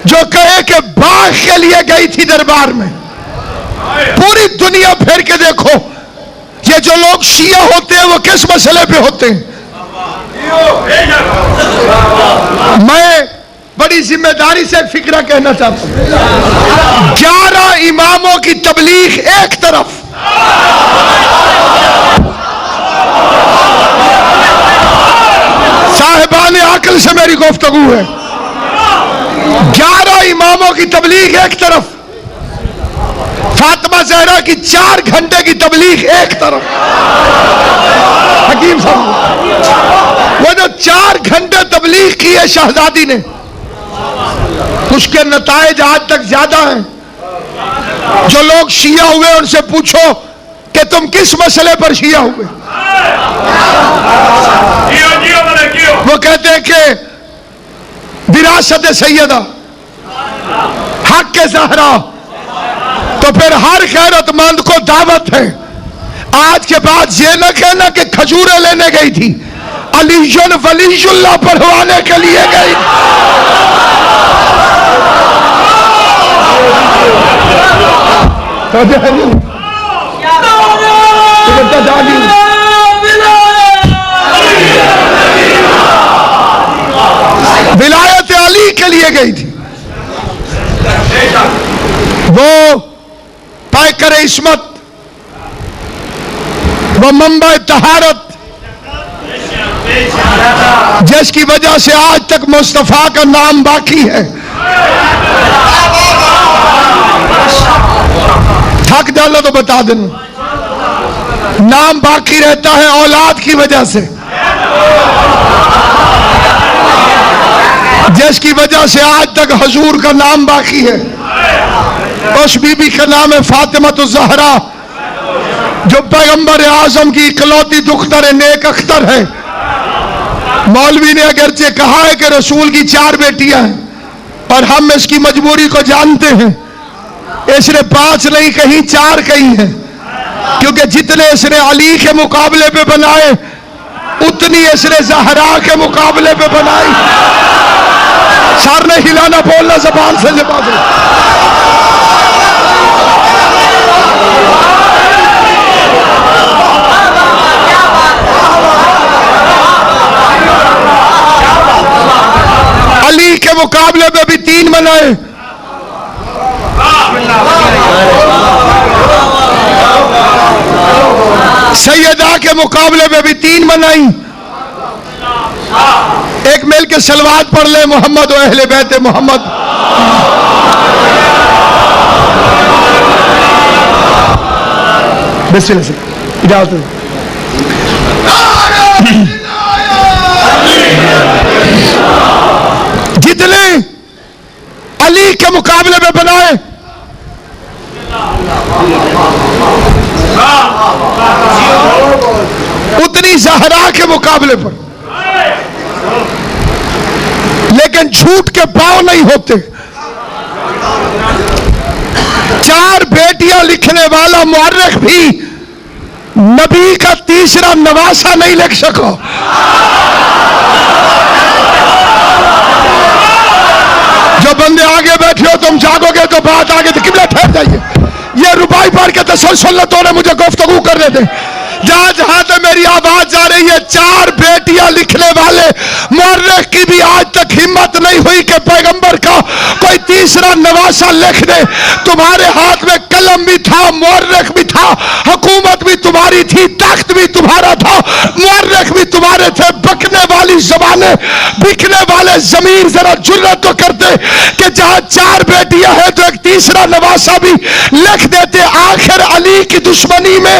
जो कहे कि बाग के लिए गई थी दरबार में। पूरी दुनिया फेर के देखो, ये जो लोग शिया होते हैं वो किस मसले पे होते हैं। मैं बड़ी जिम्मेदारी से फिक्रा कहना चाहता हूं, 11 इमामों की तबलीग एक तरफ, साहिबान अक्ल से मेरी गुफ्तगू है, 11 इमामों की तबलीग एक तरफ, फातिमा ज़हरा की 4 घंटे की तबलीग एक तरफ। हकीम साहब, वो जो 4 घंटे तबलीग की है शहजादी ने, उसके नताइज आज तक ज्यादा हैं। जो लोग शिया हुए उनसे पूछो कि तुम किस मसले पर शिया हुए, वो कहते हैं कि विरासत सैयदा, हक के ज़हरा। तो फिर हर गैरतमंद को दावत है, आज के बाद ये न कहना कि खजूरें लेने गई थी, अलीजुन वलीजुल्लाह पढ़वाने के लिए गई। विलायत अली के लिए गई थी। वो पैकर इस्मत, वो मंबा तहारत, जिसकी वजह से आज तक मुस्तफा का नाम बाकी है। थक डालो तो बता देना, नाम बाकी रहता है औलाद की वजह से, जिसकी वजह से आज तक हुजूर का नाम बाकी है। उस बीबी का नाम है फातिमा ज़हरा, जो पैगंबर आजम की इकलौती दुख्तर नेक अख्तर है। मौलवी ने अगरचे कहा है कि रसूल की 4 बेटियां हैं, और हम इसकी मजबूरी को जानते हैं। इसने 5 नहीं कहीं 4 कही है, क्योंकि जितने इसने अली के मुकाबले पे बनाए उतनी इसने ज़हरा के मुकाबले पे बनाई। सर ने हिलाना बोलना ज़बान से जवाब दो। अली के मुकाबले में भी 3 बनाए, सैयदा के मुकाबले में भी 3 बनाई। एक मिल के सलवात पढ़ ले, मोहम्मद व अहले बैत मोहम्मद। बिस्मिल्लाह से इजाजत। जितने अली के मुकाबले में बनाए, उतनी ज़हरा के मुकाबले पर। लेकिन झूठ के पांव नहीं होते। 4 बेटियां लिखने वाला मुअर्रिख भी नबी का तीसरा नवासा नहीं लिख सका। जो बंदे आगे बैठे हो, तुम जागोगे तो बात आगे, तो किबला ठहर जाइए। ये रुबाई पढ़ के तसल्सुलतों ने मुझे गुफ्तगू करने दे। जहां जहां तक मेरी आवाज जा रही है, 4 बेटियां लिखने वाले मुअर्रिख की भी आज तक हिम्मत नहीं हुई कि पैगंबर का कोई तीसरा नवासा लिख दे। तुम्हारे हाथ में कलम भी था, मुअर्रिख भी था, हुकूमत भी तुम्हारी थी, तख्त भी तुम्हारा था, मुअर्रिख भी तुम्हारे थे। बकने वाली ज़बानें, बिकने वाले ज़मीर जरा जुर्रत तो करते कि जहां 4 बेटियां हैं तो एक तीसरा नवासा भी लिख देते। आखिर अली की दुश्मनी में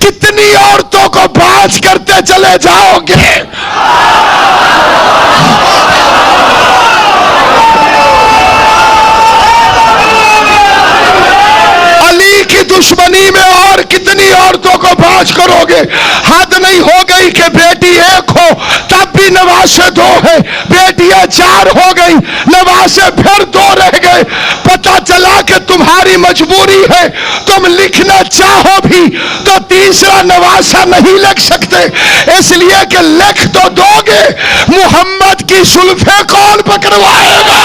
कितनी औरतों को बाज करते चले जाओगे? अली की दुश्मनी में और कितनी औरतों को बाज करोगे? हद नहीं हो गई कि बेटी 1 हो तब भी नवासे 2 है, बेटियां 4 हो गई, नवासे फिर 2 रह गए। पता चला कि तुम्हारी मजबूरी है, तुम लिखना चाहो भी तो तीसरा नवासा नहीं लिख सकते, इसलिए कि लिख तो दोगे, मुहम्मद की सुल्फे कौन पकड़वाएगा?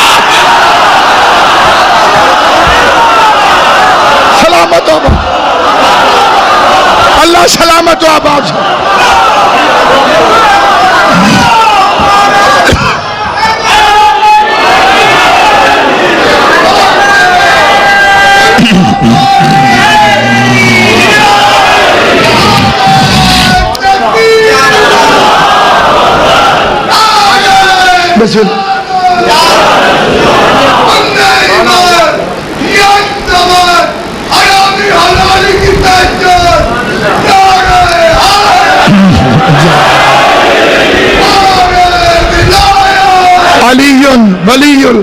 अलीयुन वलीयुल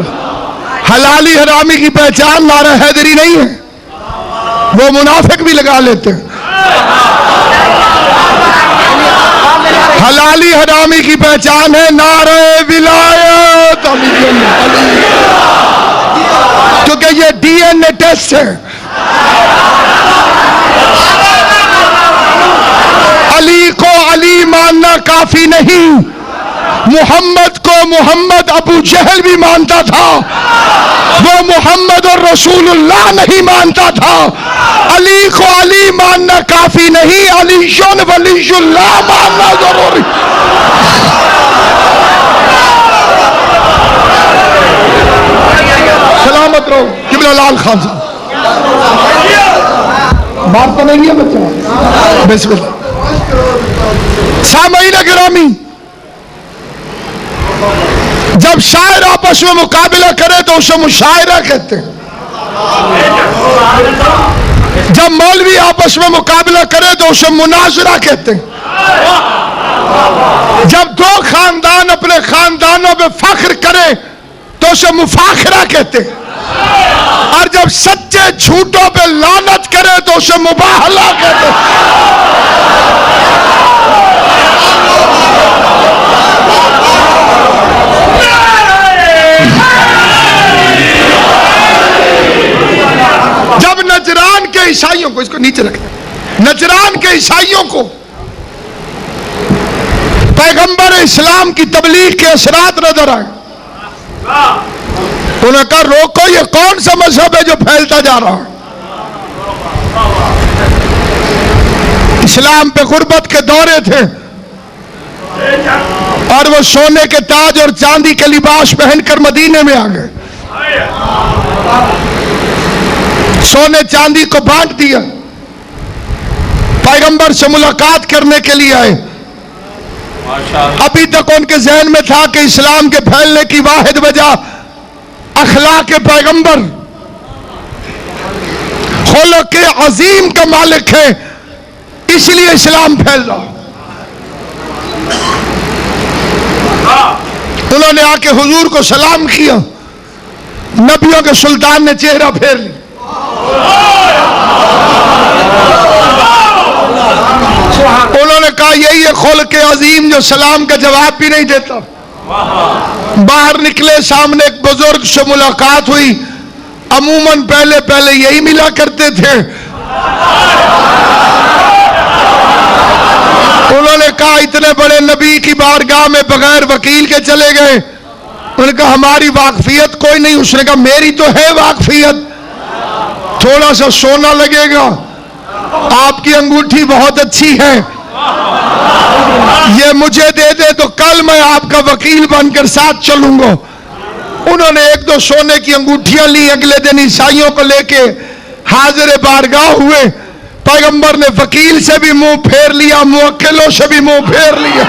हलाली हरामी की पहचान नारा हैदरी नहीं है, वो मुनाफिक भी लगा लेते हैं। हलाली हरामी की पहचान है नारे विलायत, क्योंकि ये डीएनए टेस्ट है। अली को अली मानना काफी नहीं, मोहम्मद को मोहम्मद अबू जहल भी मानता था, वो मोहम्मद और रसूलुल्लाह नहीं मानता था। अली को अली मानना काफी नहीं, अलीयुन वलीयुल्लाह मानना जरूरी। सलामत रहो किबला लाल खान साहब, बात तो नहीं है बच्चा। बिस्मिल्लाह। सामईन गिरामी, जब शायर आपस में मुकाबला करे तो उसे मुशायरा कहते हैं। जब मौलवी आपस में मुकाबला करे तो उसे मुनाजरा कहते हैं। जब दो खानदान अपने खानदानों पे फख्र करे तो उसे मुफाखरा कहते हैं। और जब सच्चे झूठों पे लानत करे तो उसे मुबाहला कहते हैं। जब नजरान के ईसाइयों को, इसको नीचे रखते, नजरान के ईसाइयों को पैगंबर इस्लाम की तबलीग के असरात नजर आए, उन्होंने कहा रोको, ये कौन सा मजहब है जो फैलता जा रहा है। इस्लाम पे गुर्बत के दौरे थे और वो सोने के ताज और चांदी के लिबास पहनकर मदीने में आ गए, सोने चांदी को बांट दिया, पैगंबर से मुलाकात करने के लिए आए। अभी तक उनके जहन में था कि इस्लाम के फैलने की वाहिद वजह अखलाक पैगंबर, खुलक अजीम का मालिक है, इसलिए इस्लाम फैल रहा। उन्होंने आके हुजूर को सलाम किया, नबियों के सुल्तान ने चेहरा फेर लिया। उन्होंने कहा यही है खुल्क अजीम जो सलाम का जवाब भी नहीं देता। बाहर निकले, सामने एक बुजुर्ग से मुलाकात हुई, अमूमन पहले पहले यही मिला करते थे। उन्होंने कहा इतने बड़े नबी की बारगाह में बगैर वकील के चले गए। उन्होंने कहा हमारी वाकफियत कोई नहीं। उसने कहा मेरी तो है वाकफियत, थोड़ा सा सोना लगेगा, आपकी अंगूठी बहुत अच्छी है, ये मुझे दे दे तो कल मैं आपका वकील बनकर साथ चलूंगा। उन्होंने एक दो सोने की अंगूठियां ली, अगले दिन ईसाइयों को लेके हाजिर बारगाह हुए। पैगंबर ने वकील से भी मुंह फेर लिया, मुवक्किलों से भी मुंह फेर लिया।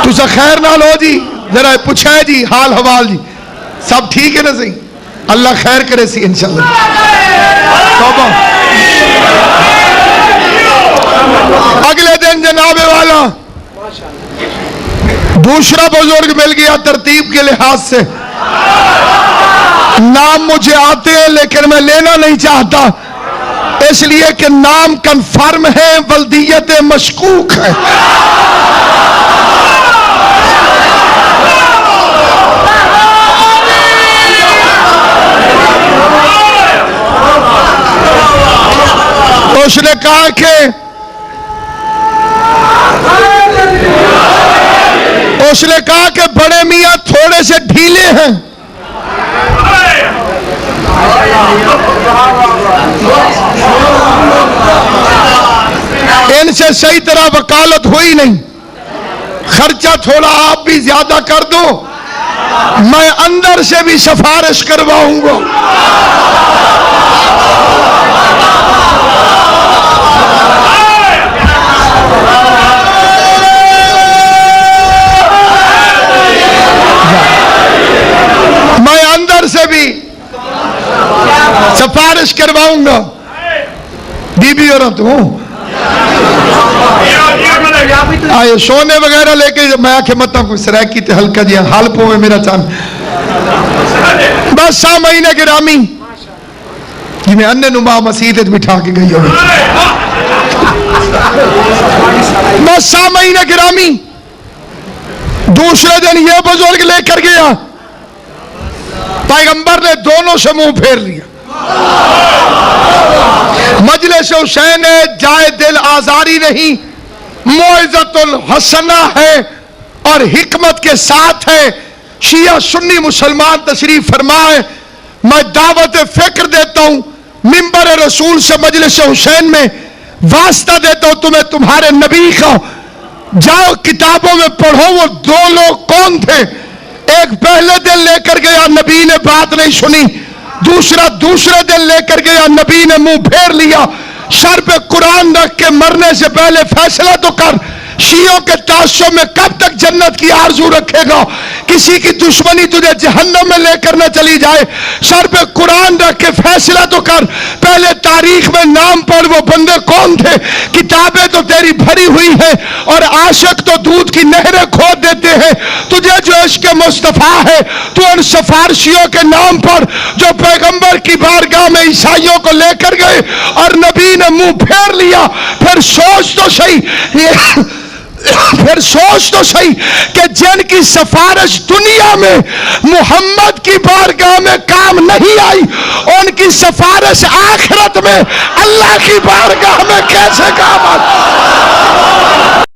तुझे खैर ना लो जी, जरा पूछा है जी हाल हवाल जी, सब ठीक है ना? सही, अल्लाह खैर करे सी इंशाअल्लाह। तौबा। अगले दिन जनाबे वाला दूसरा बुजुर्ग मिल गया तरतीब के लिहाज से। नाम मुझे आते हैं लेकिन मैं लेना नहीं चाहता, इसलिए कि नाम कन्फर्म है, वल्दियत मशकूक है। उसने कहा कि बड़े मियां थोड़े से ढीले हैं, इनसे सही तरह वकालत हुई नहीं, खर्चा थोड़ा आप भी ज्यादा कर दो, मैं अंदर से भी सिफारिश करवाऊंगा। सिफारिश करवाऊंगा बीबी और तू आए सोने वगैरह लेके मैं आखे मत कोई सराकी ते हल्का जी हाल पोवे मेरा चांद बस 6 महीने गिरामी जिमें अन्य नुमा मसीह बिठा के गई हो बस 6 महीने गिरामी। दूसरे दिन ये बुजुर्ग लेकर गया, पैगंबर ने दोनों से मुंह फेर लिया। मजलिस हुसैन जाए दिल आजारी नहीं, मौइज़तुल हसना है और हिकमत के साथ है। शिया सुन्नी मुसलमान तशरीफ फरमाए, मैं दावत फिक्र देता हूं, मिंबर रसूल से मजलिस हुसैन में वास्ता देता हूं तुम्हें तुम्हारे नबी का। जाओ किताबों में पढ़ो वो 2 लोग कौन थे। एक पहले दिन लेकर गया, नबी ने बात नहीं सुनी। दूसरा दूसरे दिन लेकर गया, नबी ने मुंह फेर लिया। सर पे कुरान रख के मरने से पहले फैसला तो कर, शियों के तासुब में कब तक जन्नत की आरजू रखेगा। किसी की दुश्मनी तुझे जहन्नम में लेकर न चली जाए। सर पे कुरान रख के फैसला तो कर, पहले तारीख में नाम पढ़ वो बंदे कौन थे। किताबें तो तेरी भरी हुई है और आशिक तो दूध की नहरें खोद देते हैं। तुझे जो इश्क मुस्तफा है, तू उन सिफारिशियों के नाम पर जो पैगंबर की बारगाह में ईसाइयों को लेकर गए और नबी ने मुंह फेर लिया। फिर सोच तो सही फिर सोच तो सही कि जिनकी सिफारिश दुनिया में मोहम्मद की बारगाह में काम नहीं आई, उनकी सिफारिश आखिरत में अल्लाह की बारगाह में कैसे काम आई।